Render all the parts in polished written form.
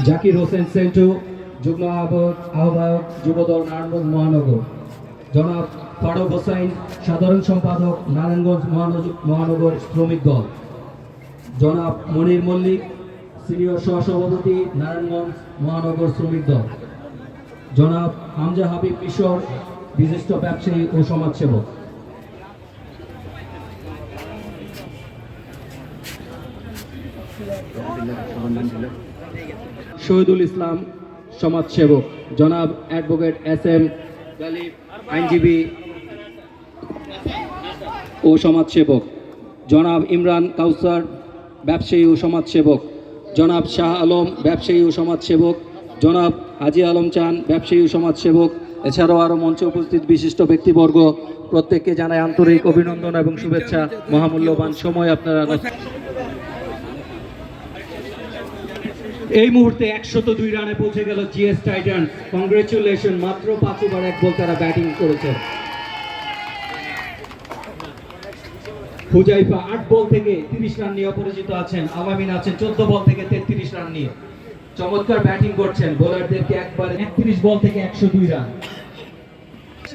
জাকির হোসেন সেন্টু, যুগ্ম আহ্বায়ক যুবদল নারায়ণগঞ্জ মহানগর। জনাব ফারুক হোসেন, সাধারণ সম্পাদক নারায়ণগঞ্জ মহানগর শ্রমিক দল। জনাব মনির মল্লিক, সিনিয়র সহসভাপতি নারায়ণগঞ্জ মহানগর শ্রমিক দল। জনাব হামজা হাবিব কিশোর, বিশিষ্ট ব্যবসায়ী ও সমাজসেবক। শহীদুল ইসলাম, সমাজসেবক। জনাব অ্যাডভোকেট এস এম গালিব, আইনজীবী ও সমাজসেবক। জনাব ইমরান কাউসার, ব্যবসায়ী ও সমাজসেবক। জনাব শাহ আলম, ব্যবসায়ী ও সমাজসেবক। জনাব হাজি আলম চান, ব্যবসায়ী ও সমাজসেবক। এছাড়াও আরও মঞ্চে উপস্থিত বিশিষ্ট ব্যক্তিবর্গ, প্রত্যেককে জানাই আন্তরিক অভিনন্দন এবং শুভেচ্ছা। মহামূল্যবান সময় আপনারা এই মুহূর্তে 102 রানে পৌঁছে গেল জিএস টাইটান। কংগ্রেচুলেশন, মাত্র 5 ওভার 1 বল তারা ব্যাটিং করেছে। হুজাইফা 8 বল থেকে 30 রান নিয়ে অপরাজিত আছেন। আলামিন আছেন 14 বল থেকে 33 রান নিয়ে। চমৎকার ব্যাটিং করছেন, বোলারদেরকে একবারে 31 বল থেকে 102 রান।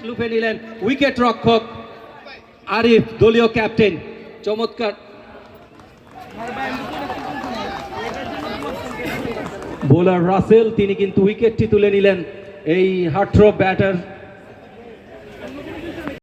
লুফে নিলেন উইকেট রক্ষক আরিফ, দলীয় ক্যাপ্টেন। চমৎকার বোলার রাসেল, তিনি কিন্তু উইকেটটি তুলে নিলেন। এই হার্টথ্রব ব্যাটার